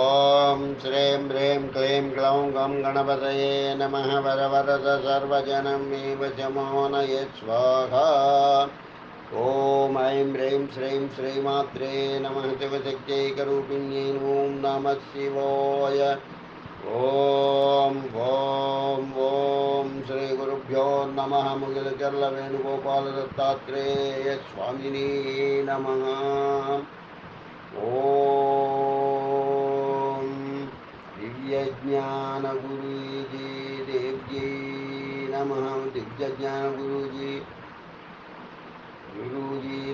ఓం శ్రీం హ్రీం క్లీం గ్లౌం గం గణపతయే నమః వరవరద సర్వజనం మే వశమోనయత్ స్వాహా. ఓం ఐం హ్రీం శ్రీం శ్రీమాత్రే నమః శివశక్త్యైకరూపిణ్యై ఓం నమః శివాయ. ఓం ఓం ఓం శ్రీ గురుభ్యో నమః. ముగిలచర్ల వేణుగోపాల దత్తాత్రేయ స్వామినే నమః. ఓం దివ్యజ్ఞాన గురూజీ దేవ్యై నమః. దివ్యజ్ఞాన గురూజీ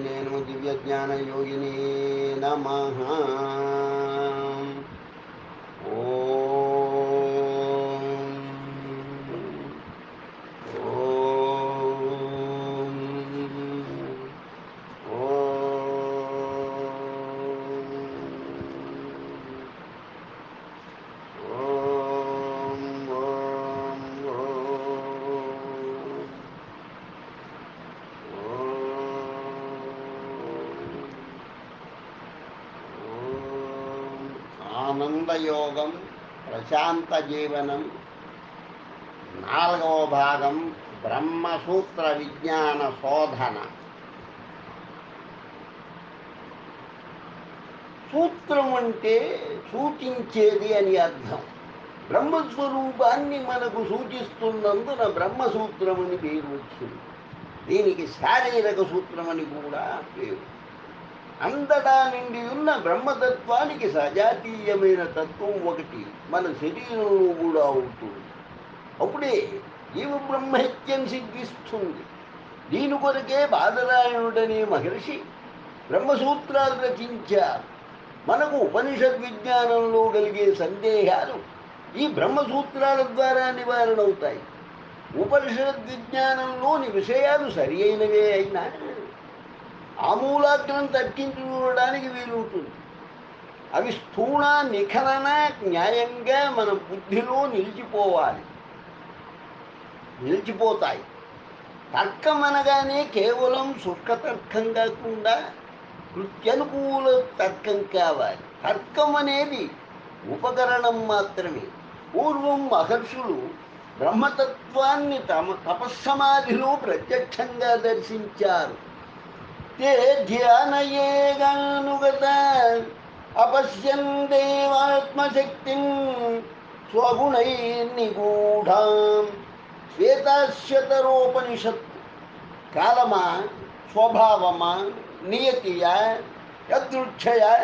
నేను దివ్యజ్ఞాన యోగిని నమః. ఓం ఓం ఆనందయోగం ప్రశాంత జీవనం 4వ భాగం బ్రహ్మసూత్ర విజ్ఞాన శోధన. సూత్రం అంటే సూచించేది అని అర్థం. బ్రహ్మస్వరూపాన్ని మనకు సూచిస్తున్నందున బ్రహ్మసూత్రం అని పేరు వచ్చింది. దీనికి శారీరక సూత్రం అని కూడా పేరు. అంతటా నిండి ఉన్న బ్రహ్మతత్వానికి సజాతీయమైన తత్వం ఒకటి మన శరీరంలో కూడా ఉంటుంది. అప్పుడే జీవ బ్రహ్మైక్యం సిద్ధిస్తుంది. దీని కొరకే బాదరాయణుడనే మహర్షి బ్రహ్మసూత్రాలు రచించారు. మనకు ఉపనిషద్ విజ్ఞానంలో కలిగే సందేహాలు ఈ బ్రహ్మసూత్రాల ద్వారా నివారణ అవుతాయి. ఉపనిషద్ విజ్ఞానంలోని విషయాలు సరి అయినవే అయినా ఆమూలాగ్రం తర్కించుకోవడానికి వీలుంటుంది. అవి స్థూల నిఖనన న్యాయంగా మన బుద్ధిలో నిలిచిపోతాయి. తర్కం అనగానే కేవలం శుష్కతర్కం కాకుండా కృత్యనుకూల తర్కం కావాలి. తర్కం అనేది ఉపకరణం మాత్రమే. పూర్వం మహర్షులు బ్రహ్మతత్వాన్ని తమ తపస్సమాధిలో ప్రత్యక్షంగా దర్శించారు. ते ध्यानयेगानुगत अपश्यन् देवात्मशक्तिं स्वगुणैर्निगूढां. శ్వేతాశ్వతరోపనిషత్తు కాలమా, స్వభావమా, నియతియా, యదృచ్ఛయా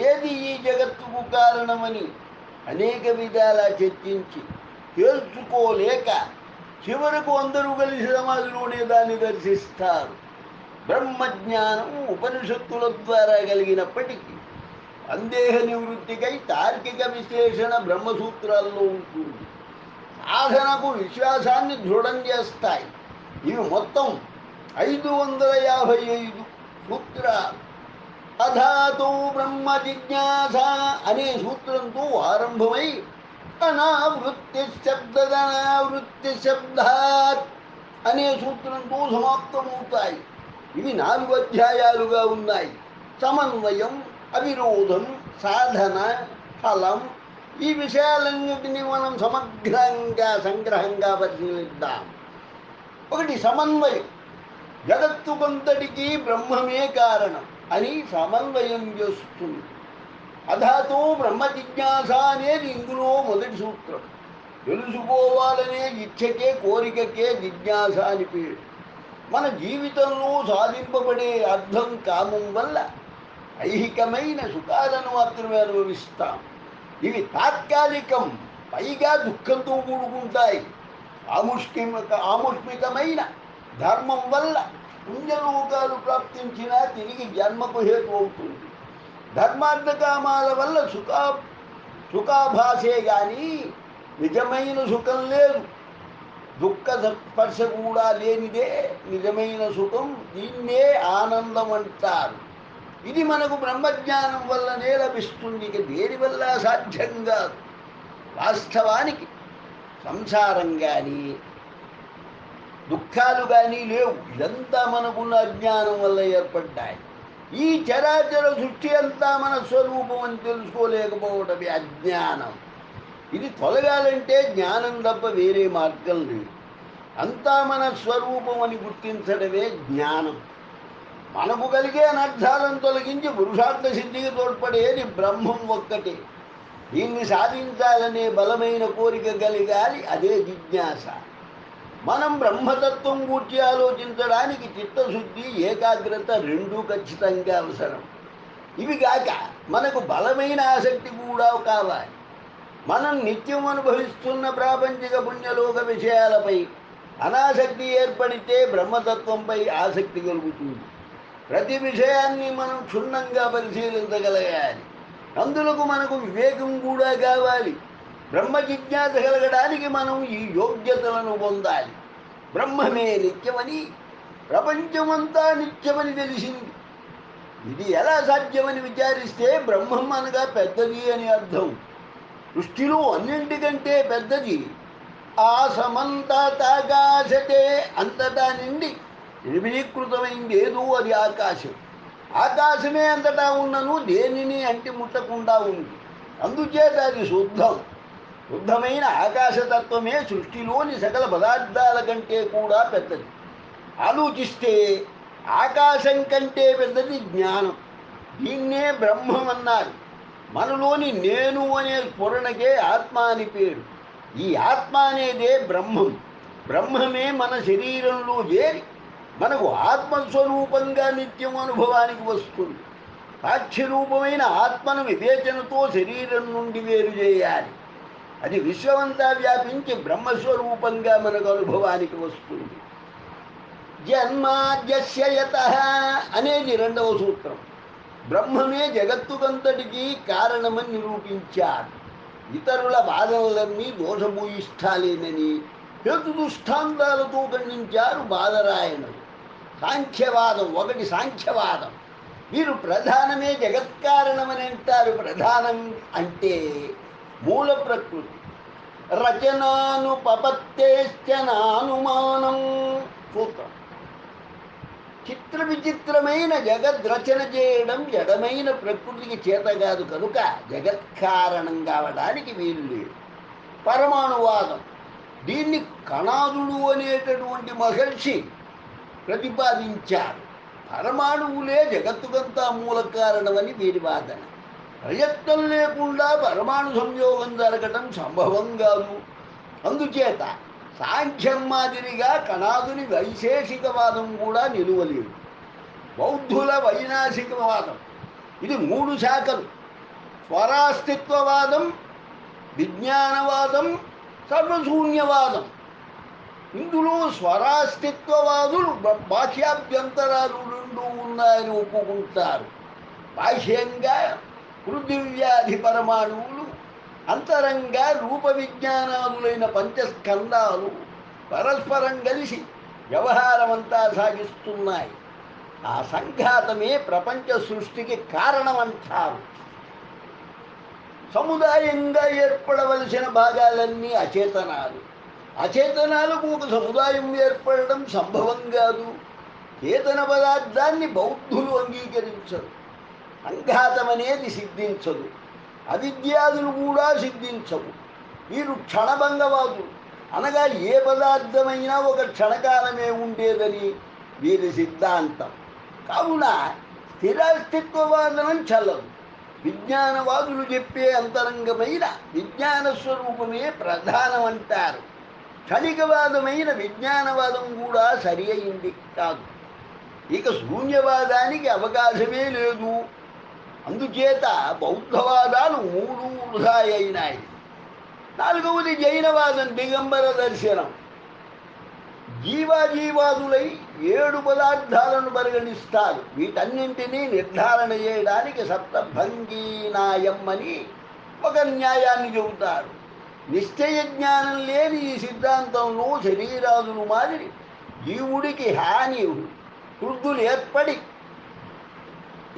ఏది ఈ జగత్తుకు కారణమని అనేక విధాలా చర్చించి తెలుసుకోలేక చివరకు అందరూ కలిసి సమాధిలోనే దాన్ని దర్శిస్తారు. బ్రహ్మజ్ఞానం ఉపనిషత్తుల ద్వారా కలిగినప్పటికీ సందేహ నివృత్తికై తార్కిక విశ్లేషణ బ్రహ్మసూత్రాల్లో ఉంటుంది. సాధనకు విశ్వాసాన్ని దృఢం చేస్తాయి. ఇవి మొత్తం 555 సూత్రాలు. అధాతో బ్రహ్మ జిజ్ఞాస అనే సూత్రంతో ఆరంభమై అనావృత్తి శబ్దనావృత్తి శబ్దాత్ అనే సూత్రంతో సమాప్తమవుతాయి. ఇవి 4 అధ్యాయాలుగా ఉన్నాయి. సమన్వయం, అవిరోధం, సాధన, ఫలం, ఈ విషయాలన్నింటినీ మనం సంగ్రహంగా పరిశీలిద్దాం. 1 సమన్వయం. జగత్తుకంతటికీ బ్రహ్మమే కారణం అని సమన్వయం చేస్తుంది. అధాతో బ్రహ్మ జిజ్ఞాస అనేది ఇందులో మొదటి సూత్రం. తెలుసుకోవాలనే ఇచ్ఛకే, కోరికకే జిజ్ఞాస అని పేరు. మన జీవితంలో సాధింపబడే అర్థం కామం వల్ల ఐహికమైన సుఖాలను మాత్రమే అనుభవిస్తాం. ఇవి తాత్కాలికం, పైగా దుఃఖంతో కూడుకుంటాయి. ఆముష్మికమైన ధర్మం వల్ల పుణ్యలోకాలు ప్రాప్తించినా తిరిగి జన్మకు హేతు అవుతుంది. ధర్మార్థకామాల వల్ల సుఖాభాసే కానీ నిజమైన సుఖం లేదు. దుఃఖ స్పర్శ కూడా లేనిదే నిజమైన సుఖం. దీన్నే ఆనందం అంటారు. ఇది మనకు బ్రహ్మజ్ఞానం వల్లనే లభిస్తుంది. ఇక దేనివల్ల సాధ్యం కాదు. వాస్తవానికి సంసారం కానీ దుఃఖాలు కానీ లేవు. ఇదంతా మనకున్న అజ్ఞానం వల్ల ఏర్పడ్డాయి. ఈ చరాచర సృష్టి అంతా మన స్వరూపం అని తెలుసుకోలేకపోవటమే అజ్ఞానం. ఇది తొలగాలంటే జ్ఞానం తప్ప వేరే మార్గం లేదు. అంతా మన స్వరూపం అని గుర్తించడమే జ్ఞానం. మనకు కలిగే అనర్థాలను తొలగించి పురుషార్థ సిద్ధికి తోడ్పడేది బ్రహ్మం ఒక్కటే. దీన్ని సాధించాలనే బలమైన కోరిక కలిగాలి, అదే జిజ్ఞాస. మనం బ్రహ్మతత్వం గూర్చి ఆలోచించడానికి చిత్తశుద్ధి, ఏకాగ్రత రెండూ ఖచ్చితంగా అవసరం. ఇవి కాక మనకు బలమైన ఆసక్తి కూడా కావాలి. మనం నిత్యం అనుభవిస్తున్న ప్రాపంచిక పుణ్యలోక విషయాలపై అనాసక్తి ఏర్పడితే బ్రహ్మతత్వంపై ఆసక్తి కలుగుతుంది. ప్రతి విషయాన్ని మనం క్షుణ్ణంగా పరిశీలించగలగాలి. అందులో మనకు వివేకం కూడా కావాలి. బ్రహ్మ జిజ్ఞాస కలగడానికి మనం ఈ యోగ్యతలను పొందాలి. బ్రహ్మమే నిత్యమని, ప్రపంచమంతా నిత్యమని తెలిసింది. ఇది ఎలా సాధ్యమని విచారిస్తే బ్రహ్మం అనగా పెద్దది అని అర్థం. సృష్టిలో అన్నింటికంటే పెద్దది ఆసమంతా తాకాశతే, అంతటా నిండి నిర్విలీకృతమైంది ఏదో అది ఆకాశం. ఆకాశమే అంతటా ఉన్నను దేనిని అంటి ముట్టకుండా ఉంది. అందుచేత అది శుద్ధం. శుద్ధమైన ఆకాశతత్వమే సృష్టిలోని సకల పదార్థాల కంటే కూడా పెద్దది. ఆలోచిస్తే ఆకాశం కంటే పెద్దది జ్ఞానం. దీన్నే బ్రహ్మం అన్నారు. మనలోని నేను అనే స్ఫురణకే ఆత్మ అని పేరు. ఈ ఆత్మ అనేదే బ్రహ్మం. బ్రహ్మమే మన శరీరంలో చేరి మనకు ఆత్మస్వరూపంగా నిత్యం అనుభవానికి వస్తుంది. సాక్ష్యరూపమైన ఆత్మను వివేచనతో శరీరం నుండి వేరు చేయాలి. అది విశ్వమంతా వ్యాపించి బ్రహ్మస్వరూపంగా మనకు అనుభవానికి వస్తుంది. జన్మాద్యస్య యతః అనేది రెండవ సూత్రం. బ్రహ్మమే జగత్తుకంతటికీ కారణమని నిరూపించారు. ఇతరుల వాదనలన్నీ దోషభూయిష్టాలేనని హేతు దృష్టాంతాలతో ఖండించారు బాదరాయణులు. సాంఖ్యవాదం ఒకటి. సాంఖ్యవాదం వీరు ప్రధానమే జగత్కారణమని అంటారు. ప్రధానం అంటే మూల ప్రకృతి. రచనానుపపత్తేశ్చనానుమానం సూత్రం. చిత్ర విచిత్రమైన జగద్రచన చేయడం జడమైన ప్రకృతికి చేత కాదు కనుక జగత్కారణం కావడానికి వీలు లేదు. పరమాణువాదం. దీన్ని కణాదుడు అనేటటువంటి మహర్షి ప్రతిపాదించారు. పరమాణువులే జగత్తుకంతా మూల కారణమని వీరి వాదన. ప్రయత్నం లేకుండా పరమాణు సంయోగం జరగటం సంభవం కాదు. అందుచేత సాంఖ్యం మాదిరిగా కణాదుని వైశేషికవాదం కూడా నిలువలేదు. బౌద్ధుల వైనాశికవాదం. ఇది మూడు శాఖలు: స్వరాస్తిత్వవాదం, విజ్ఞానవాదం, సర్వశూన్యవాదం. ఇందులో స్వరాస్తిత్వవాదులు బాహ్యాభ్యంతరాలు రెండూ ఉన్నాయని ఒప్పుకుంటారు. బాహ్యంగా పృథివ్యాధి పరమాణువులు, అంతరంగా రూప విజ్ఞానాదులైన పంచస్కందాలు పరస్పరం కలిసి వ్యవహారమంతా సాగిస్తున్నాయి. ఆ సంఘాతమే ప్రపంచ సృష్టికి కారణమంటారు. సముదాయంగా ఏర్పడవలసిన భాగాలన్నీ అచేతనాలు. అచేతనాలకు ఒక సముదాయం ఏర్పడడం సంభవం కాదు. చేతన పదార్థాన్ని బౌద్ధులు అంగీకరించరు. సంఘాతం అనేది సిద్ధించదు. అవిద్యాదులు కూడా సిద్ధించవు. వీరు క్షణభంగవాదులు. అనగా ఏ పదార్థమైనా ఒక క్షణకాలమే ఉండేదని వీరి సిద్ధాంతం. కావున స్థిరాస్తిత్వవాదనం చల్లదు. విజ్ఞానవాదులు చెప్పే అంతరంగమైన విజ్ఞాన స్వరూపమే ప్రధానమంటారు. క్షణికవాదమైన విజ్ఞానవాదం కూడా సరి అయింది కాదు. ఇక శూన్యవాదానికి అవకాశమే లేదు. అందుచేత బౌద్ధవాదాలు మూడు వృధా అయినాయి. నాలుగవది జైనవాదం, దిగంబర దర్శనం. జీవాజీవాదులై 7 పదార్థాలను పరిగణిస్తారు. వీటన్నింటినీ నిర్ధారణ చేయడానికి సప్తభంగీ న్యాయం అని ఒక న్యాయాన్ని చెబుతారు. నిశ్చయ జ్ఞానం లేని ఈ సిద్ధాంతంలో శరీరాదులు మాదిరి జీవుడికి హాని వృద్ధులు ఏర్పడి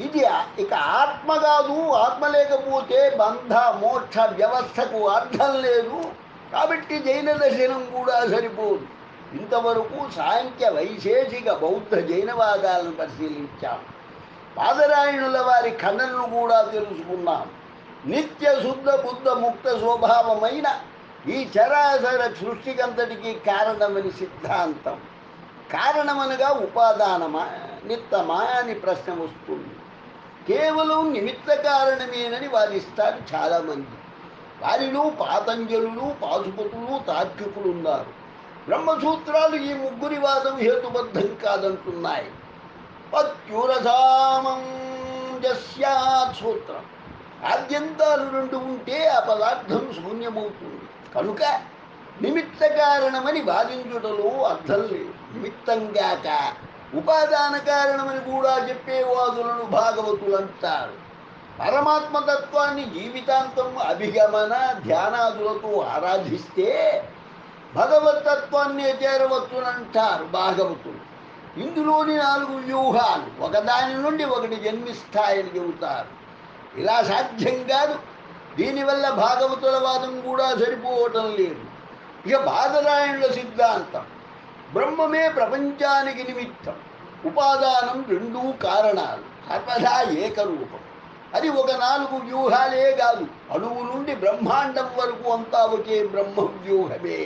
ఇది ఇక ఆత్మ కాదు, ఆత్మ లేకపోతే బంధ మోక్ష వ్యవస్థకు అర్థం లేదు. కాబట్టి జైన దర్శనం కూడా సరిపోదు. ఇంతవరకు సాంఖ్య వైశేషిక బౌద్ధ జైనవాదాలను పరిశీలించాం. పాదరాయణుల వారి ఖండనను కూడా తెలుసుకున్నాం. నిత్య శుద్ధ బుద్ధ ముక్త స్వభావమైన ఈ చరాచర సృష్టికంతటికి కారణమని సిద్ధాంతం. కారణమనగా ఉపాదానమా నిత్తమా అని ప్రశ్న వస్తుంది. కేవలం నిమిత్త కారణమేనని వాదిస్తారు చాలామంది. వారిలో పాతంజలులు, పాశుపతులు, తార్కికులు ఉన్నారు. బ్రహ్మసూత్రాలు ఈ ముగ్గురి వాదం హేతుబద్ధం కాదంటున్నాయి. పత్యురసామంజస్యాత్ సూత్రం. ఆద్యంతాలు రెండు ఉంటే ఆ పదార్థం శూన్యమవుతుంది. కనుక నిమిత్త కారణమని వాదించుటలో అర్థం లేదు. నిమిత్తంగాక ఉపాదాన కారణమని కూడా చెప్పేవాదులను భాగవతులు అంటారు. పరమాత్మతత్వాన్ని జీవితాంతం అభిగమన ధ్యానాదులతో ఆరాధిస్తే భగవతత్వాన్ని చేరవచ్చునంటారు భాగవతులు. ఇందులోని 4 వ్యూహాలు ఒకదాని నుండి ఒకటి జన్మిస్తాయని చెబుతారు. ఇలా సాధ్యం కాదు. దీనివల్ల భాగవతుల వాదం కూడా సరిపోవటం లేదు. ఇక బాదరాయణుల సిద్ధాంతం బ్రహ్మమే ప్రపంచానికి నిమిత్తం, ఉపాదానం 2 కారణాలు, సర్వదా ఏకరూపం. అది ఒక 4 వ్యూహాలే కాదు, అణువు నుండి బ్రహ్మాండం వరకు అంతా ఒకే బ్రహ్మ వ్యూహమే,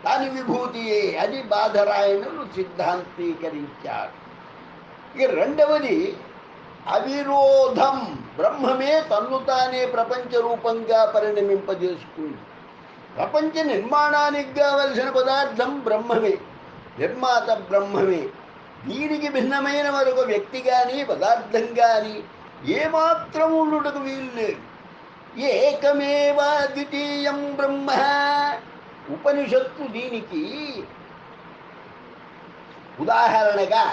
దాని విభూతియే. అది బాదరాయణులు సిద్ధాంతీకరించారు. ఇక రెండవది అవిరోధం. బ్రహ్మమే తన్ను తానే ప్రపంచ రూపంగా పరిణమింపజేసుకుంది. ప్రపంచ నిర్మాణానికి కావలసిన పదార్థం బ్రహ్మమే, నిర్మాత బ్రహ్మమే. దీనికి భిన్నమైన మరొక వ్యక్తి కానీ పదార్థం కానీ ఏమాత్రం ఉండుటకు వీలు లేదు. ఏకమేవా ద్వితీయం బ్రహ్మ. ఉపనిషత్తు దీనికి ఉదాహరణగా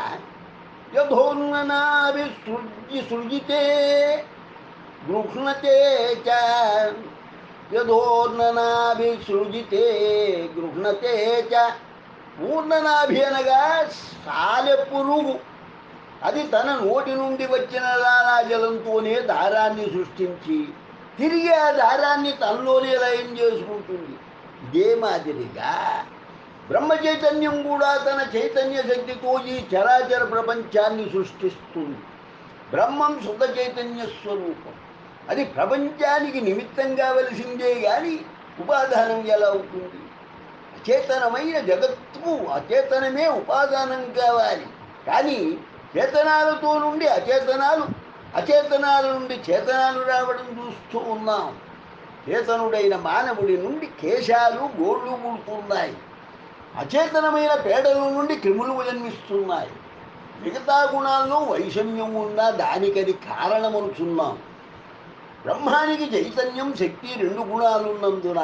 యథోర్ణనాభిసృజితే గృహ్ణతే చ, యథోర్ణనాభిసృజితే గృహ్ణతే చ. పూర్ణనాభి అనగా సాలెపురుగు. అది తన నోటి నుండి వచ్చిన లాలాజలంతోనే దారాన్ని సృష్టించి తిరిగి ఆ దారాన్ని తనలోనే లయం చేసుకుంటుంది. ఇదే మాదిరిగా బ్రహ్మ చైతన్యం కూడా తన చైతన్య శక్తితో ఈ చరాచర ప్రపంచాన్ని సృష్టిస్తుంది. బ్రహ్మం శుద్ధ చైతన్య స్వరూపం. అది ప్రపంచానికి నిమిత్తం కావలసిందే కానీ ఉపాదానం ఎలా అవుతుంది? అచేతనమైన జగత్తుకు అచేతనమే ఉపాదానం కావాలి. కానీ చేతనాలతో నుండి అచేతనాలు, అచేతనాల నుండి చేతనాలు రావడం చూస్తూ ఉన్నాం. చేతనుడైన మానవుడి నుండి కేశాలు గోళ్ళు పుడుతున్నాయి. అచేతనమైన పేడల నుండి క్రిములు జన్మిస్తున్నాయి. మిగతా గుణాల్లో వైషమ్యం ఉన్నా దానికది కారణమనుచున్నాం. బ్రహ్మానికి చైతన్యం, శక్తి 2 గుణాలున్నందున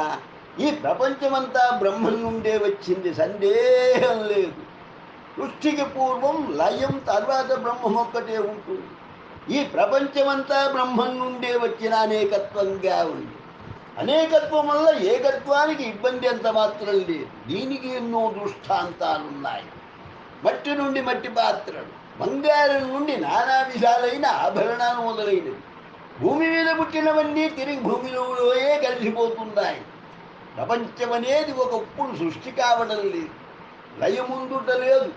ఈ ప్రపంచమంతా బ్రహ్మం నుండే వచ్చింది, సందేహం లేదు. సృష్టికి పూర్వం లయం, తర్వాత బ్రహ్మం ఒక్కటే ఉంటుంది. ఈ ప్రపంచమంతా బ్రహ్మం నుండే వచ్చిన అనేకత్వంగా ఉంది. అనేకత్వం వల్ల ఏకత్వానికి ఇబ్బంది ఎంత మాత్రం లేదు. దీనికి ఎన్నో దృష్టాంతాలున్నాయి. మట్టి నుండి మట్టి పాత్రలు, బంగారం నుండి నానా విధాలైన ఆభరణాలు మొదలైనవి. భూమి మీద పుట్టినవన్నీ తిరిగి భూమిలోయే కలిసిపోతున్నాయి. ప్రపంచం అనేది ఒకప్పుడు సృష్టి కావడం లేదు, లయముందుట లేదు.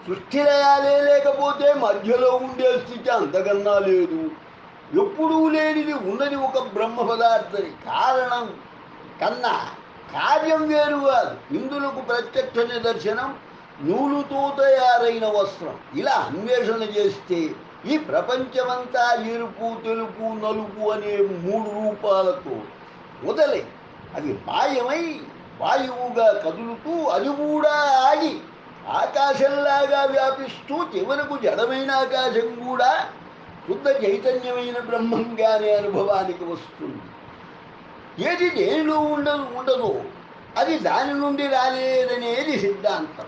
సృష్టి లయాలే లేకపోతే మధ్యలో ఉండే స్థితి అంతకన్నా లేదు. ఎప్పుడూ లేనిది ఉన్నది ఒక బ్రహ్మ పదార్థని. కారణం కన్నా కార్యం వేరు కాదు. ఇందులకు ప్రత్యక్ష నిదర్శనం నూలుతో తయారైన వస్త్రం. ఇలా అన్వేషణ చేస్తే ఈ ప్రపంచమంతా ఎరుపు, తెలుపు, నలుపు అనే 3 రూపాలతో మొదలై అది మాయమై వాయువుగా కదులుతూ అది కూడా ఆగి ఆకాశంలాగా వ్యాపిస్తూ చివరకు జడమైన ఆకాశం కూడా శుద్ధ చైతన్యమైన బ్రహ్మంగానే అనుభవానికి వస్తుంది. ఏది దేనిలో ఉండదో అది దాని నుండి రాలేదనేది సిద్ధాంతం.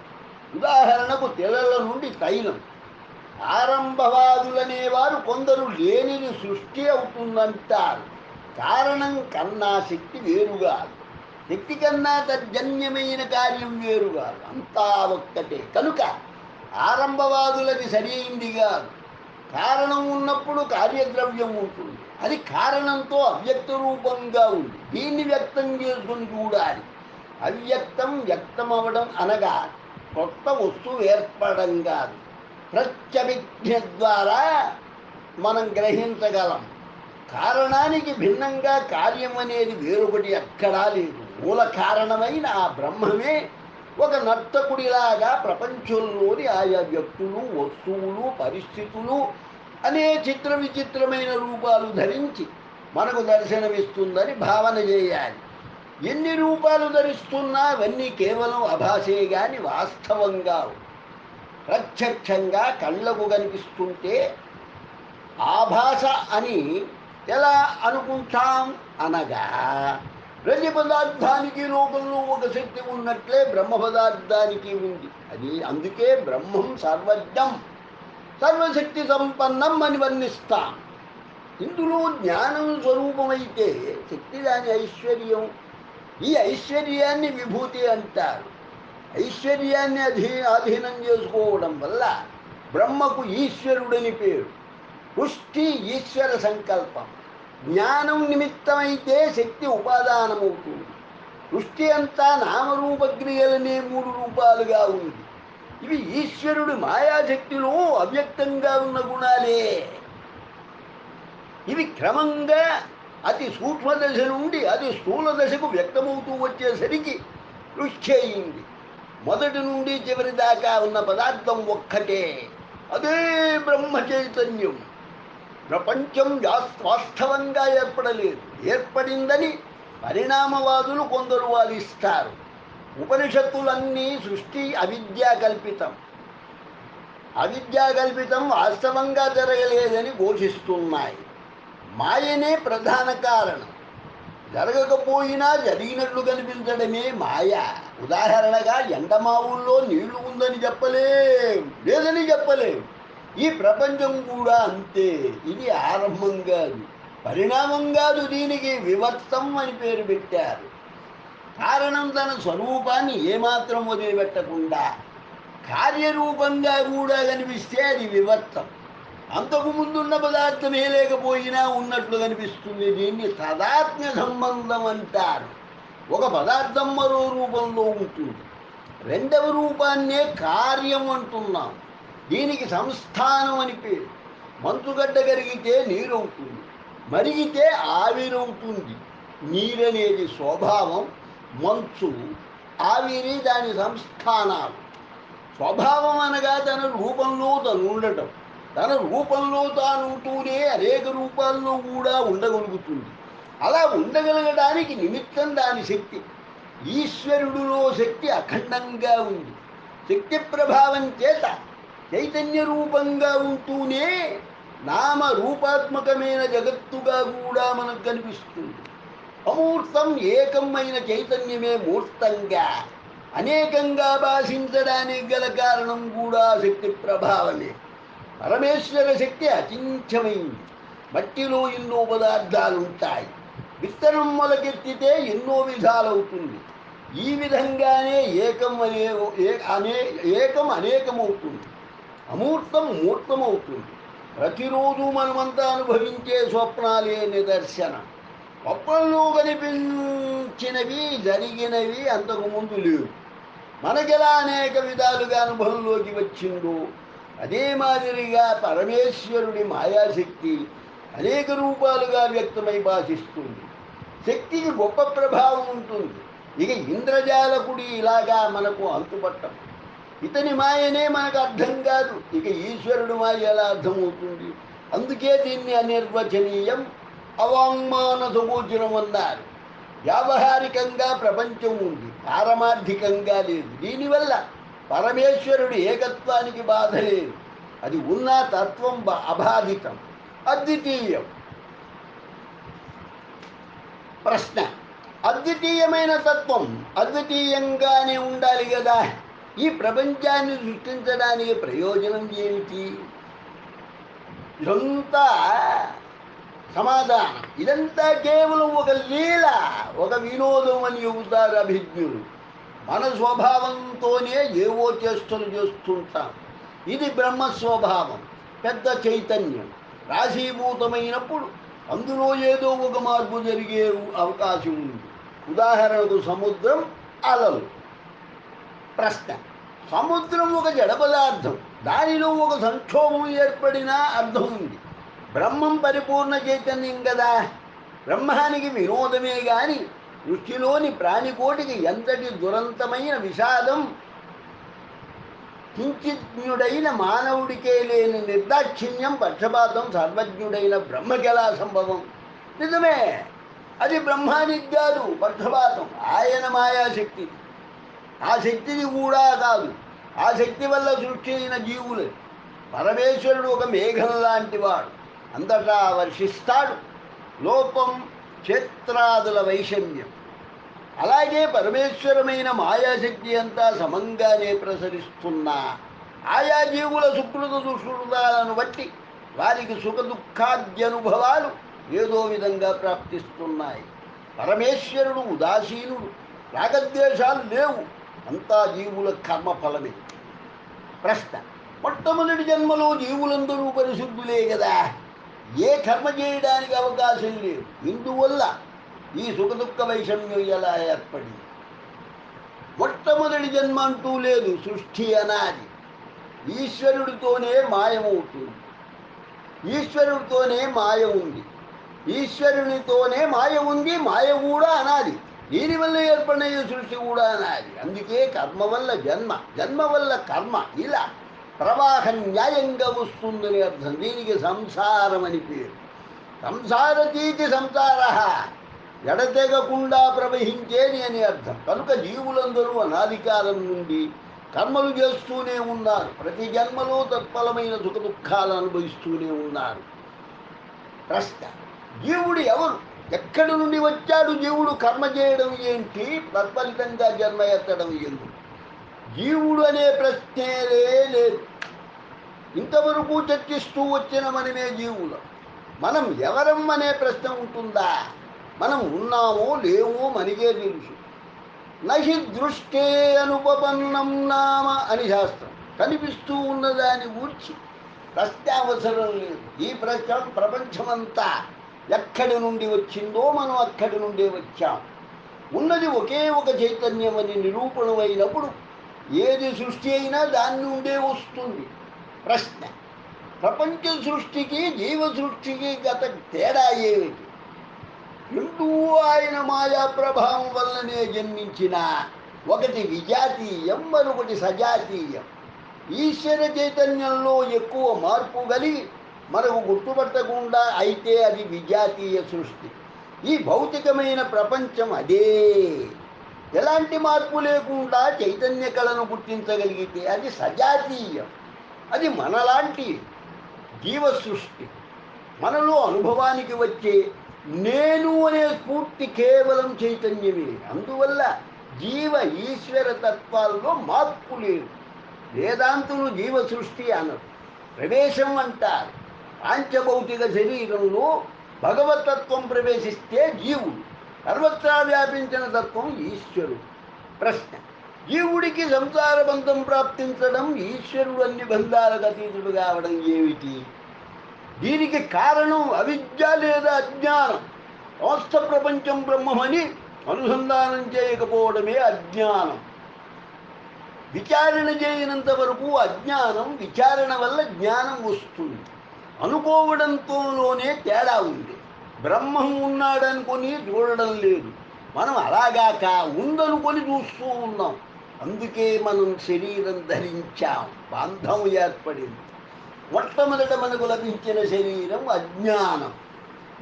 ఉదాహరణకు తెరల నుండి తైలం. ఆరంభవాదులనేవారు కొందరు లేనిది సృష్టి అవుతుందంటారు. కారణం కన్నా శక్తి వేరుగాదు, శక్తి కన్నా తజ్జన్యమైన కార్యం వేరుగాదు, అంతా ఒక్కటే. కనుక ఆరంభవాదులది సరైంది కాదు. కారణం ఉన్నప్పుడు కార్యద్రవ్యం ఉంటుంది. అది కారణంతో అవ్యక్త రూపంగా ఉంది. దీన్ని వ్యక్తం చేసుకుని చూడాలి. అవ్యక్తం వ్యక్తం అవ్వడం అనగా కొత్త వస్తువు ఏర్పడడం కాదు, ప్రత్యభిజ్ఞ ద్వారా మనం గ్రహించగలం. కారణానికి భిన్నంగా కార్యం అనేది వేరొకటి ఎక్కడా లేదు. మూల కారణమైన ఆ బ్రహ్మమే ఒక నర్తకుడిలాగా ప్రపంచంలోని ఆయా వ్యక్తులు, వస్తువులు, పరిస్థితులు అనే చిత్ర విచిత్రమైన రూపాలు ధరించి మనకు దర్శనమిస్తుందని భావన చేయాలి. ఎన్ని రూపాలు ధరిస్తున్నా అవన్నీ కేవలం అభాసే గాని వాస్తవంగా ప్రత్యక్షంగా కళ్ళకు కనిపిస్తుంటే ఆభాస అని ఎలా అనుకుంటాం అనగా, ప్రతి పదార్థానికి లోకంలో ఒక శక్తి ఉన్నట్లే బ్రహ్మ పదార్థానికి ఉంది. అది అందుకే బ్రహ్మం సర్వజ్ఞం సర్వశక్తి సంపన్నం అని వర్ణిస్తాం. ఇందులో జ్ఞానం స్వరూపమైతే శక్తి దాని ఐశ్వర్యం. ఈ ఐశ్వర్యాన్ని విభూతి అంటారు. ఐశ్వర్యాన్ని అధీనం చేసుకోవడం వల్ల బ్రహ్మకు ఈశ్వరుడని పేరు. పుష్టి ఈశ్వర సంకల్పం. జ్ఞానం నిమిత్తమైతే శక్తి ఉపాదానమవుతుంది. పుష్టి అంతా నామరూపక్రియలనే 3 రూపాలుగా ఉంది. ఇవి ఈశ్వరుడు మాయాశక్తిలో అవ్యక్తంగా ఉన్న గుణాలే. ఇవి క్రమంగా అతి సూక్ష్మ దశ నుండి అతి స్థూల దశకు వ్యక్తమవుతూ వచ్చేసరికి సృష్టి అయింది. మొదటి నుండి చివరి దాకా ఉన్న పదార్థం ఒక్కటే, అదే బ్రహ్మ చైతన్యం. ప్రపంచం వాస్తవంగా ఏర్పడలేదు, ఏర్పడిందని పరిణామవాదులు కొందరు వాదిస్తారు. ఉపనిషత్తులన్నీ సృష్టి అవిద్యాకల్పితం, అవిద్యాకల్పితం వాస్తవంగా జరగలేదని ఘోషిస్తున్నాయి. మాయనే ప్రధాన కారణం. జరగకపోయినా జరిగినట్లు కనిపించడమే మాయ. ఉదాహరణగా ఎండమావుల్లో నీళ్లు ఉందని చెప్పలేం, లేదని చెప్పలేం. ఈ ప్రపంచం కూడా అంతే. ఇది ఆరంభం కాదు, పరిణామం కాదు. దీనికి వివర్తం అని పేరు పెట్టారు. కారణం తన స్వరూపాన్ని ఏమాత్రం వదిలిపెట్టకుండా కార్యరూపంగా కూడా కనిపిస్తే అది వివర్తం. అంతకు ముందున్న పదార్థమే లేకపోయినా ఉన్నట్లు కనిపిస్తుంది. దీన్ని తదాత్మ్య సంబంధం అంటారు. ఒక పదార్థం మరో రూపంలో ఉంటుంది, రెండవ రూపాన్నే కార్యం అంటున్నాం. దీనికి సంస్థానం అని పేరు. మంచుగడ్డ కరిగితే నీరవుతుంది, మరిగితే ఆవిరవుతుంది. నీరనేది స్వభావం, మంచు ఆవిరి దాని సంస్థానాలు. స్వభావం అనగా తన రూపంలో తను ఉండటం. తన రూపంలో తాను ఉంటూనే అనేక రూపాల్లో కూడా ఉండగలుగుతుంది. అలా ఉండగలగడానికి నిమిత్తం దాని శక్తి. ఈశ్వరుడిలో శక్తి అఖండంగా ఉంది. శక్తి ప్రభావం చేత చైతన్య రూపంగా ఉంటూనే నామ రూపాత్మకమైన జగత్తుగా కూడా మనకు కనిపిస్తుంది. అమూర్తం ఏకమైన చైతన్యమే మూర్తంగా అనేకంగా భాషించడానికి గల కారణం కూడా శక్తి ప్రభావమే. పరమేశ్వర శక్తి అచించమైంది. మట్టిలో ఎన్నో పదార్థాలుంటాయి. విత్తనం మొలకెత్తితే ఎన్నో విధాలవుతుంది. ఈ విధంగానే ఏకం అనేకమవుతుంది, అమూర్తం మూర్తమవుతుంది. ప్రతిరోజు మనమంతా అనుభవించే స్వప్నాలే నిదర్శనం. స్వప్నంలో కనిపించినవి జరిగినవి అంతకుముందు లేవు. మనకెలా అనేక విధాలుగా అనుభవంలోకి వచ్చిందో అదే మాదిరిగా పరమేశ్వరుడి మాయాశక్తి అనేక రూపాలుగా వ్యక్తమై భాషిస్తుంది. శక్తికి గొప్ప ప్రభావం ఉంటుంది. ఇక ఇంద్రజాలకుడి ఇలాగా మనకు అంతుపట్టం. ఇతని మాయనే మనకు అర్థం కాదు, ఇక ఈశ్వరుడు మాయ ఎలా అర్థమవుతుంది? అందుకే దీన్ని అనిర్వచనీయం, అవాంగ్మాన సగోచరం అన్నారు. వ్యావహారికంగా ప్రపంచం ఉంది, పారమార్థికంగా లేదు. దీనివల్ల పరమేశ్వరుడు ఏకత్వానికి బాధ లేదు. అది ఉన్న తత్వం అబాధితం, అద్వితీయం. ప్రశ్న: అద్వితీయమైన తత్వం అద్వితీయంగానే ఉండాలి కదా. ఈ ప్రపంచాన్ని సృష్టించడానికి ప్రయోజనం ఏమిటి? ఇదంతా సమాధానం. ఇదంతా కేవలం ఒక లీల, ఒక వినోదం అని చెబుతారు అభిజ్ఞులు. మన స్వభావంతోనే ఏవో చేష్టలు చేస్తుంటాం. ఇది బ్రహ్మ స్వభావం, పెద్ద చైతన్యం. రాశీభూతమైనప్పుడు అందులో ఏదో ఒక మార్పు జరిగే అవకాశం ఉంది. ఉదాహరణకు సముద్రం, అలలు. ప్రశ్న: సముద్రం ఒక జడ పదార్థం, దానిలో ఒక సంక్షోభం ఏర్పడినా అర్థం ఉంది. బ్రహ్మం పరిపూర్ణ చైతన్యం కదా. బ్రహ్మానికి వినోదమే గాని సృష్టిలోని ప్రాణికోటికి ఎంతటి దురంతమైన విషాదం కించిజ్ఞుడైన మానవుడికే లేని నిర్దాక్షిణ్యం, పక్షపాతం సర్వజ్ఞుడైన బ్రహ్మకెలా సంభవం? నిజమే, అది బ్రహ్మానికి కాదు పక్షపాతం, ఆయన మాయాశక్తి. ఆ శక్తిని కూడా కాదు, ఆ శక్తి వల్ల సృష్టి అయిన జీవులు. పరమేశ్వరుడు ఒక మేఘం లాంటి వాడు, అంతటా వర్షిస్తాడు. లోపం క్షేత్రాదుల వైషమ్యం. అలాగే పరమేశ్వరమైన మాయాశక్తి అంతా సమంగానే ప్రసరిస్తున్నా ఆయా జీవుల సుకృత దుష్కృతాలను బట్టి వారికి సుఖ దుఃఖాద్యనుభవాలు ఏదో విధంగా ప్రాప్తిస్తున్నాయి. పరమేశ్వరుడు ఉదాసీనుడు, రాగద్వేషాలు లేవు, అంతా జీవుల కర్మఫలమే. ప్రశ్న: మొట్టమొదటి జన్మలో జీవులందరూ పరిశుద్ధులే కదా, ఏ కర్మ చేయడానికి అవకాశం లేదు. ఇందువల్ల ఈ సుఖదుఖ వైషమ్యం ఎలా ఏర్పడింది? మొట్టమొదటి జన్మ అంటూ లేదు, సృష్టి అనాది. ఈశ్వరుడితోనే మాయమవుతుంది, ఈశ్వరుడితోనే మాయ ఉంది, ఈశ్వరునితోనే మాయ ఉంది, మాయ కూడా అనాది. దీనివల్ల ఏర్పడిన ఈ సృష్టి కూడా అనాది. అందుకే కర్మ వల్ల జన్మ, జన్మ వల్ల కర్మ, ఇలా ప్రవాహం న్యాయంగా వస్తుందని అర్థం. దీనికి సంసారం అని పేరు. సంసారతీతి సంసార, ఎడతెగకుండా ప్రవహించేది అని అర్థం. కనుక జీవులందరూ అనాదికాలం నుండి కర్మలు చేస్తూనే ఉన్నారు. ప్రతి జన్మలో తత్ఫలమైన సుఖ దుఃఖాలు అనుభవిస్తూనే ఉన్నారు. ప్రశ్న: జీవుడు ఎవరు? ఎక్కడి నుండి వచ్చాడు? జీవుడు కర్మ చేయడం ఏంటి? తత్ఫలితంగా జన్మ ఎత్తడం ఎందుకు? జీవుడు అనే ప్రశ్నే లేదు. ఇంతవరకు చర్చిస్తూ వచ్చిన మనమే జీవులు. మనం ఎవరం అనే ప్రశ్న ఉంటుందా? మనం ఉన్నామో లేవో మనకే తెలుసు. నహి దృష్టే అనుపపన్నం నామ అని శాస్త్రం. కనిపిస్తూ ఉన్నదాన్ని గూర్చి ప్రశ్న అవసరం లేదు. ఈ ప్రపంచమంతా ఎక్కడి నుండి వచ్చిందో మనం అక్కడి నుండే వచ్చాం. ఉన్నది ఒకే ఒక చైతన్యం అని నిరూపణమైనప్పుడు ఏది సృష్టి అయినా దాని నుండే వస్తుంది. ప్రశ్న: ప్రపంచ సృష్టికి జీవ సృష్టికి గత తేడా ఏమిటి? రెండూ ఆయన మాయా ప్రభావం వల్లనే జన్మించిన, ఒకటి విజాతీయం, మరొకటి సజాతీయం. ఈశ్వర చైతన్యంలో ఎక్కువ మార్పు కలిగి మనకు గుర్తుపట్టకుండా అయితే అది విజాతీయ సృష్టి. ఈ భౌతికమైన ప్రపంచం అదే. ఎలాంటి మార్పు లేకుండా చైతన్య కళను గుర్తించగలిగితే అది సజాతీయం. అది మనలాంటి జీవ సృష్టి. మనలో అనుభవానికి వచ్చే నేను అనే స్ఫూర్తి కేవలం చైతన్యమే. అందువల్ల జీవ ఈశ్వర తత్వాల్లో మార్పు లేదు. వేదాంతులు జీవ సృష్టి అనరు, ప్రవేశం అంటారు. పాంచభౌతిక శరీరంలో భగవతత్వం ప్రవేశిస్తే జీవుడు, సర్వత్రా వ్యాపించిన తత్వం ఈశ్వరుడు. ప్రశ్న: జీవుడికి సంసార బంధం ప్రాప్తించడం, ఈశ్వరుడు అన్ని బంధాలకు అతీతుడు కావడం ఏమిటి? దీనికి కారణం అవిద్య లేదా అజ్ఞానం. సమస్త ప్రపంచం బ్రహ్మమని అనుసంధానం చేయకపోవడమే అజ్ఞానం. విచారణ చేయనంత వరకు అజ్ఞానం, విచారణ వల్ల జ్ఞానం వస్తుంది. అనుకోవడంతోనే తేడా ఉంది. బ్రహ్మం ఉన్నాడనుకొని చూడడం లేదు. మనం అలాగాక ఉందనుకొని చూస్తూ ఉన్నాం. అందుకే మనం శరీరం ధరించాం, బంధం ఏర్పడింది. మొట్టమొదట మనకు లభించిన శరీరం అజ్ఞానం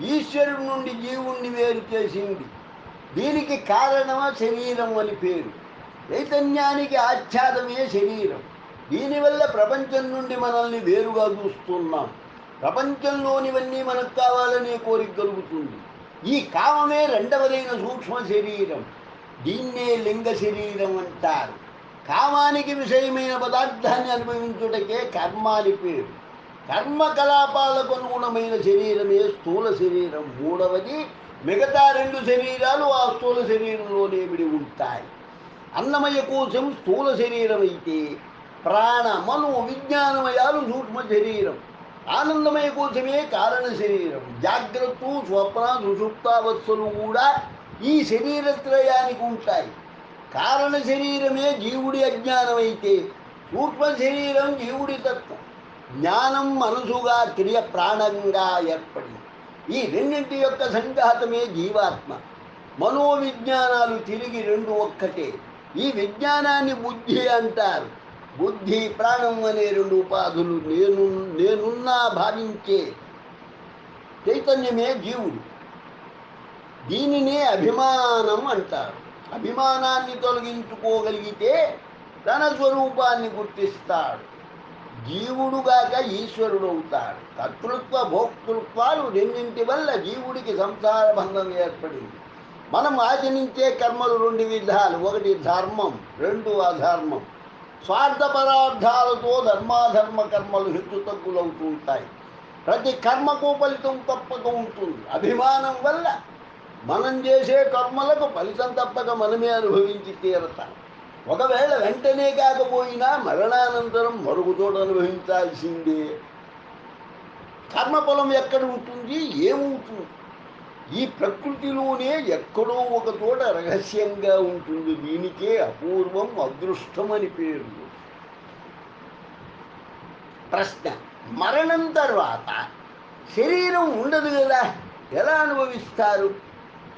ఈశ్వరుడి నుండి జీవుణ్ణి వేరు చేసింది. దీనికి కారణమా శరీరం అని పేరు. చైతన్యానికి ఆచ్ఛాదమే శరీరం. దీనివల్ల ప్రపంచం నుండి మనల్ని వేరుగా చూస్తున్నాం. ప్రపంచంలోనివన్నీ మనకు కావాలనే కోరిక కలుగుతుంది. ఈ కామమే రెండవదైన సూక్ష్మ శరీరం. దీన్నే లింగ శరీరం అంటారు. కామానికి విషయమైన పదార్థాన్ని అనుభవించుటకే కర్మ అని పేరు. కర్మకలాపాలకు అనుగుణమైన శరీరమే స్థూల శరీరం. మూడవది, మిగతా రెండు శరీరాలు ఆ స్థూల శరీరంలోనే విడి ఉంటాయి. అన్నమయ కోశం స్థూల శరీరం అయితే ప్రాణ, మనో, విజ్ఞానమయాలు సూక్ష్మ శరీరం. ఆనందమయ కోశమే కారణ శరీరం. జాగ్రత్త, స్వప్న, సుషుప్తావస్థలు కూడా ఈ శరీరత్రయానికి ఉంటాయి. కారణ శరీరమే జీవుడి అజ్ఞానమైతే సూక్ష్మ శరీరం జీవుడి తత్వం, జ్ఞానం మనసుగా క్రియ ప్రాణంగా ఏర్పడింది. ఈ రెండింటి యొక్క సంఘాతమే జీవాత్మ. మనోవిజ్ఞానాలు తిరిగి రెండు ఒక్కటే. ఈ విజ్ఞానాన్ని బుద్ధి అంటారు. బుద్ధి ప్రాణం అనే రెండు ఉపాధులు నేనున్నా భావించే చైతన్యమే జీవుడు. దీనినే అభిమానం అంటారు. అభిమానాన్ని తొలగించుకోగలిగితే తన స్వరూపాన్ని గుర్తిస్తాడు. జీవుడుగాక ఈశ్వరుడు అవుతాడు. కర్తృత్వ భోక్తృత్వాలు రెండింటి వల్ల జీవుడికి సంసార బంధం ఏర్పడింది. మనం ఆచరించే కర్మలు రెండు విధాలు, ఒకటి ధర్మం, రెండు అధర్మం. స్వార్థ పరార్థాలతో ధర్మాధర్మ కర్మలు హెచ్చుతగ్గులవుతూ ఉంటాయి. ప్రతి కర్మకు ఫలితం తప్పక ఉంటుంది. అభిమానం వల్ల మనం చేసే కర్మలకు ఫలితం తప్పక మనమే అనుభవించి తీరతాం. ఒకవేళ వెంటనే కాకపోయినా మరణానంతరం మరొక చోట అనుభవించాల్సిందే. కర్మఫలం ఎక్కడ ఉంటుంది, ఏముంటుంది? ఈ ప్రకృతిలోనే ఎక్కడో ఒక చోట రహస్యంగా ఉంటుంది. దీనికే అపూర్వం, అదృష్టం అని పేరు. ప్రశ్న: మరణం తర్వాత శరీరం ఉండదు కదా, ఎలా అనుభవిస్తారు?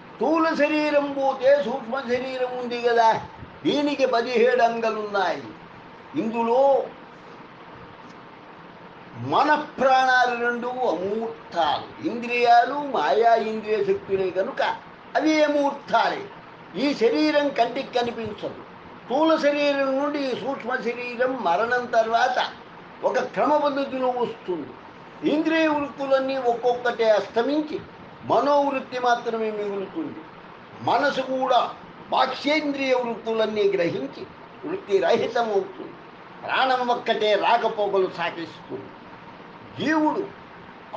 స్థూల శరీరం పోతే సూక్ష్మ శరీరం ఉంది కదా, దీనికి 17 అంగలున్నాయి. ఇందులో మన ప్రాణాలు రెండు అమూర్తాలు. ఇంద్రియాలు మాయా ఇంద్రియ శక్తులే కనుక అవి అమూర్తాలే. ఈ శరీరం కంటికి కనిపించదు. స్థూల శరీరం నుండి సూక్ష్మ శరీరం మరణం తర్వాత ఒక క్రమపద్ధతిలో వస్తుంది. ఇంద్రియ వృత్తులన్నీ ఒక్కొక్కటే అస్తమించి మనోవృత్తి మాత్రమే మిగులుతుంది. మనసు కూడా బాహ్యేంద్రియ వృత్తులన్నీ గ్రహించి వృత్తి రహితమవుతుంది. ప్రాణం ఒక్కటే రాకపోకలు సాగిస్తుంది. జీవుడు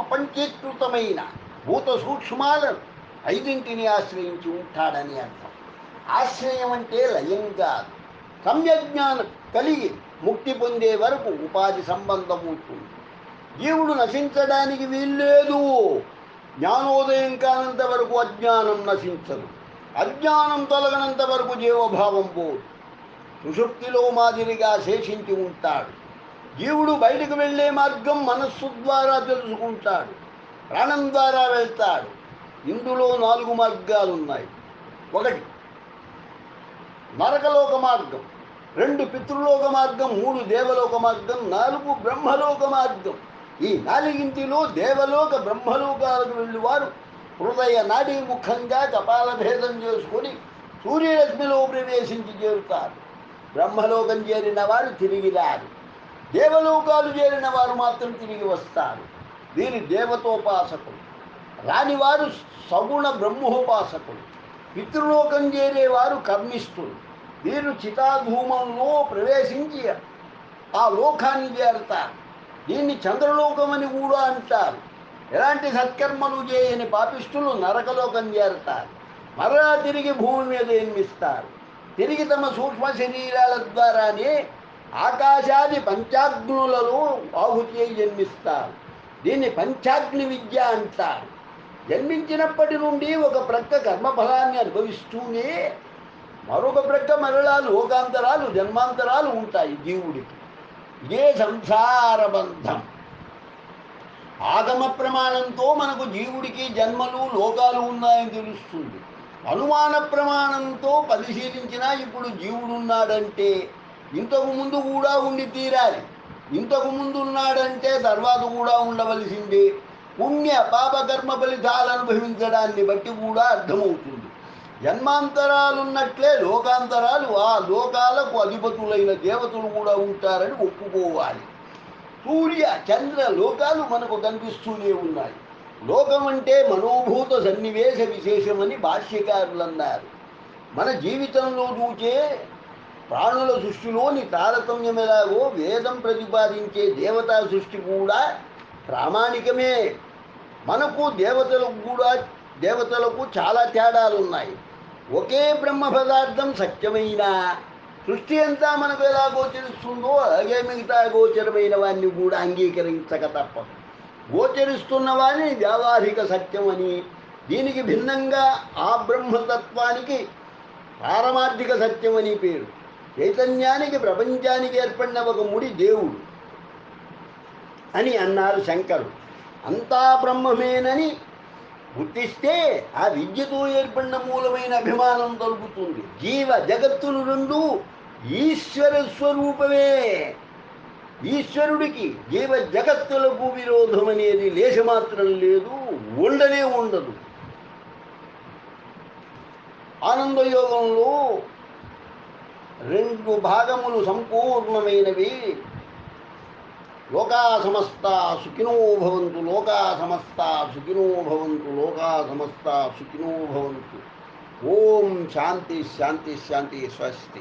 అపంచీకృతమైన భూత సూక్ష్మాలను 5 ఆశ్రయించి ఉంటాడని అర్థం. ఆశ్రయం అంటే లయం కాదు. సమ్యజ్ఞానం కలిగి ముక్తి పొందే వరకు ఉపాధి సంబంధం ఉంటుంది. జీవుడు నశించడానికి వీల్లేదు. జ్ఞానోదయం కానంత వరకు అజ్ఞానం నశించదు. అజ్ఞానం తొలగనంత వరకు జీవభావం పోదు. సుషుప్తిలో మాదిరిగా శేషించి ఉంటాడు. జీవుడు బయటకు వెళ్ళే మార్గం మనస్సు ద్వారా తెలుసుకుంటాడు. ప్రాణం ద్వారా వెళ్తాడు. ఇందులో 4 మార్గాలున్నాయి. 1 నరకలోక మార్గం, 2 పితృలోక మార్గం, 3 దేవలోక మార్గం, 4 బ్రహ్మలోక మార్గం. ఈ 4 దేవలోక బ్రహ్మలోకాలకు వెళ్ళివారు హృదయ నాడీ ముఖంగా కపాల భేదం చేసుకొని సూర్యరశ్మిలో ప్రవేశించి చేరుతారు. బ్రహ్మలోకం చేరిన వారు తిరిగి రారు. దేవలోకాలు చేరిన వారు మాత్రం తిరిగి వస్తారు. వీరి దేవతోపాసకులు. రానివారు సగుణ బ్రహ్మోపాసకులు. పితృలోకం చేరేవారు కర్మిష్ఠులు. వీరు చితాధూమంలో ప్రవేశించి ఆ లోకాన్ని చేరతారు. దీన్ని చంద్రలోకం అని కూడా అంటారు. ఎలాంటి సత్కర్మలు చేయని పాపిష్ఠులు నరకలోకం చేరతారు. మరలా తిరిగి భూమి మీద జన్మిస్తారు. తిరిగి తమ సూక్ష్మ శరీరాల ద్వారానే ఆకాశాది పంచాగ్నులలో ఆహుతి అయి జన్మిస్తారు. దీన్ని పంచాగ్ని విద్య అంటారు. జన్మించినప్పటి నుండి ఒక ప్రక్క కర్మఫలాన్ని అనుభవిస్తూనే మరొక ప్రక్క మరలా లోకాంతరాలు జన్మాంతరాలు ఉంటాయి జీవుడికి. ఇదే సంసార బంధం. ఆగమ ప్రమాణంతో మనకు జీవుడికి జన్మలు లోకాలు ఉన్నాయని తెలుస్తుంది. అనుమాన ప్రమాణంతో పరిశీలించినా ఇప్పుడు జీవుడున్నాడంటే ఇంతకు ముందు కూడా ఉండి తీరాలి. ఇంతకు ముందు ఉన్నాడంటే తర్వాత కూడా ఉండవలసిందే. పుణ్య పాపకర్మ ఫలితాలు అనుభవించడాన్ని బట్టి కూడా అర్థమవుతుంది. జన్మాంతరాలున్నట్లే లోకాంతరాలు, ఆ లోకాలకు అధిపతులైన దేవతలు కూడా ఉంటారని ఒప్పుకోవాలి. సూర్య చంద్ర లోకాలు మనకు కనిపిస్తూనే ఉన్నాయి. లోకం అంటే మనోభూత సన్నివేశ విశేషమని భాష్యకారులు అన్నారు. మన జీవితంలో చూచే ప్రాణుల సృష్టిలోని తారతమ్యం ఎలాగో వేదం ప్రతిపాదించే దేవతా సృష్టి కూడా ప్రామాణికమే. మనకు దేవతలకు చాలా తేడాలు ఉన్నాయి. ఒకే బ్రహ్మ పదార్థం సత్యమైన సృష్టి అంతా మనకు ఎలా గోచరిస్తుందో అలాగే మిగతా గోచరమైన వాడిని కూడా అంగీకరించక తప్పదు. గోచరిస్తున్న వాడిని వ్యావహారిక సత్యం అని, దీనికి భిన్నంగా ఆ బ్రహ్మతత్వానికి పారమార్థిక సత్యం అని పేరు. చైతన్యానికి ప్రపంచానికి ఏర్పడిన ఒక ముడి దేవుడు అని అన్నారు శంకరుడు. అంతా బ్రహ్మమేనని గుర్తిస్తే ఆ విద్యతో ఏర్పడిన మూలమైన అభిమానం తొలుగుతుంది. జీవ జగత్తులు రెండు ఈశ్వర స్వరూపమే. ఈశ్వరుడికి జీవ జగత్తులకు విరోధం అనేది లేశమాత్రం లేదు, ఉండనే ఉండదు. ఆనందయోగంలో రెండు భాగములు సంపూర్ణమైనవి. లోకా సమస్త సుఖినో భవంతు, లోకా సమస్త సుఖినో భవంతు, లోకా సమస్త సుఖినో భవంతు. ఓం శాంతి శాంతి శాంతి. స్వస్తి.